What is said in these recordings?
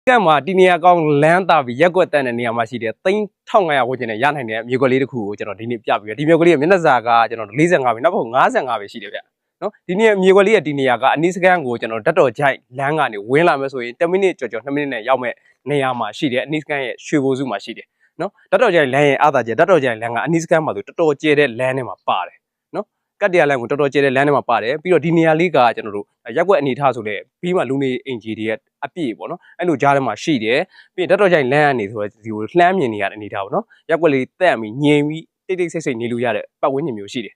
ကမှာဒီနေရာကောင်းလမ်းတာပြီးရက်ကွက်တန်းတဲ့နေရာမှာရှိတယ်3500ဝန်းကျင်နဲ့ရနိုင်တဲ့မြေကွက်လေးတစ်ခုကိုကျွန်တော်ဒီနေ့ပြပြီးဒီမြေကွက်လေးရဲ့မျက်နှာစာကကျွန်တော်45ပဲနောက်ဘက်55ပဲရှိတယ်ဗျနော်ဒီနေ့မြေကွက်လေးရဲ့ဒီနေရာကအနီးစကန်ကိုကျွန်တော်ဓာတ်တော်ကြိုက်လမ်းကနေဝင်လာမယ်ဆိုရင်10မိနစ်ကျော်2မိနစ်နဲ့ရောက်မဲ့နေရာမှာရှိတယ်အနီးစကန်ရဲ့ရွှေဘိုစုမှာရှိတယ်နော်ဓာတ်တော်ကြိုက်လမ်းရဲ့အားသာချက်ဓာတ်တော်ကြိုက်လမ်းကအနီးစကန်မှာဆိုတော်တော်ကျဲတဲ့လမ်းထဲမှာပါတယ်နော်ကတ်တရလမ်းကိုတော်တော်ကျဲတဲ့လမ်းထဲမှာပါတယ်ပြီးတော့ဒီနေရာလေးကကျွန်တော်တို့ရက်ကွက်အနေထားဆိုလဲပြီးမှလူနေအင်ဂျီတွေရဲ့အပြည့်ပေါ့နော်အဲ့လိုကြားထဲမှာရှိတယ်ပြီးဓာတ်တော်ကြိုက်လမ်းကနေဆိုတော့ဒီကိုလှမ်းမြင်နေရတဲ့အနေထားပေါ့နော်ရက်ကွက်လေးတက်ပြီးငြိမ်ပြီးတိတ်တိတ်ဆိတ်ဆိတ်နေလို့ရတဲ့ပတ်ဝန်းကျင်မျိုးရှိတယ်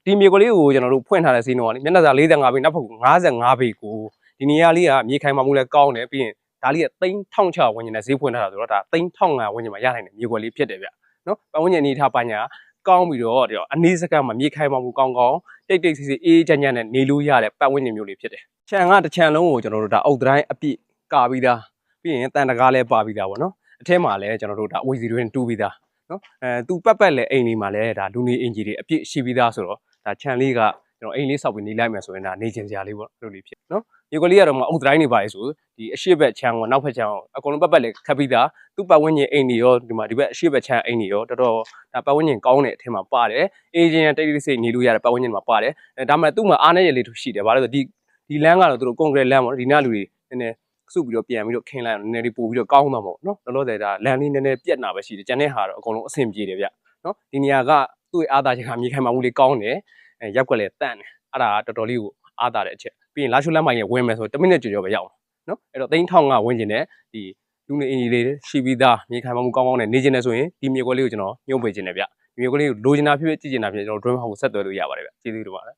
ဒီမြေကွက်လေးကိုကျွန်တော်တို့ဖွင့်ထားတဲ့ဈေးနှုန်းကလေမျက်နှာစာ45ပေနောက်ဖက်55ပေကိုဒီနေရာလေးကမြေခိုင်မာမှုလည်းကောင်းတယ်ပြီးရင်ဒါလေးက3600ဝန်းကျင်နဲ့ဈေးဖွင့်ထားတာဆိုတော့ဒါ3500ဝန်းကျင်မှာရနိုင်တဲ့မြေကွက်လေးဖြစ်တယ်ဗျနော်ပတ်ဝန်းကျင်အနေထားပညာကောင်းပြီးတော့အနည်းစကမှာမြေခိုင်မာမှုကောင်းကောင်းတိတ်တိတ်ဆိတ်ဆိတ်အေးချမ်းချမ်းနဲ့နေလို့ရတဲ့ပတ်ဝန်းကျင်မျိုးလေးဖြစ်တယ်ခြံကတစ်ခြံလုံးကိုကျွန်တော်တို့ဒါအုတ်တိုင်းအပြည့်ကာပြီးသားပြီးရင်တန်တကားလည်းပါပြီးသားပေါ့နော်အထဲမှာလည်းကျွန်တော်တို့ဒါအဝီစီတွင်တူးပြီးသားနော်သူပတ်ပတ်လည်းအိမ်လေးမှာလည်းဒါလူနေအင်ဂျီတွေအပြည့်ရှိပြီးသားဆိုတော့ဒါခြံလေးကကျွန်တော်အိမ်လေးဆောက်ပြီးနေလိုက်မယ်ဆိုရင်ဒါနေချင်စရာလေးပေါ့အဲ့လိုလေးဖြစ်နော်ဒီကလေးကတော့အုတ်တိုင်းနေပါလေဆိုဒီအရှိဘက်ခြံကိုနောက်ဖက်ခြံကိုအကုန်လုံးပတ်ပတ်လည်းခတ်ပြီးသားသူ့ပတ်ဝန်းကျင်အိမ်တွေရောဒီမှာဒီဘက်အရှိဘက်ခြံအိမ်တွေရောတော်တော်ဒါပတ်ဝန်းကျင်ကောင်းတဲ့အထင်မှာပါတယ်အေဂျင်တိတ်တိတ်ဆိတ်နေလို့ရတဲ့ပတ်ဝန်းကျင်မှာပါတယ်ဒါမှသူ့မှာအားနည်းရလေးထူရှိတယ်ဗါလို့ဆိုဒီလမ်းကတော့သူတို့ကွန်ကရစ်လမ်းပေါ့ဒီနားလူတွေနည်းနည်းစုပြီးတော့ပြန်ပြီးတော့ခင်းလိုက်အောင်နည်းနည်းလေးပို့ပြီးတော့ကောင်းသွားမှာပေါ့နော်လောလောဆယ်ဒါလမ်းလေးနည်းနည်းပြက်နာပဲရှိတယ်ကျန်တဲ့ဟာတော့အကုန်လုံးအဆင်ပြေတယ်ဗျနော်ဒီနေရာကသူ့ရဲ့အားသာချက်ကမြေခိုင်မာမှုလေးကောင်းတယ်ရက်ွက်လည်းတန့်တယ်အဲ့ဒါကတော်တော်လေးကိုအားသာတဲ့အချက်ပြီးရင်လာချိုလမ်းမိုင်ရဲ့ဝင်မယ်ဆို10မိနစ်ကျော်ပဲရောက်နော်အဲ့တော့3500ဝန်းကျင်နဲ့ဒီလူနေအင်ဂျီလေးရှိပြီးသားမြေခိုင်မာမှုကောင်းကောင်းနဲ့နေကျင်နေဆိုရင်ဒီမြေကွက်လေးကိုကျွန်တော်ညှို့ပေးခြင်းနဲ့ဗျဒီမြေကွက်လေးကိုလိုချင်တာဖြစ်ဖြစ်ကြည့်ချင်တာဖြစ်ကျွန်တော် dream house ကိုဆက်သွယ်လို့ရပါတယ်ဗျကျေးဇူးတင်ပါတယ်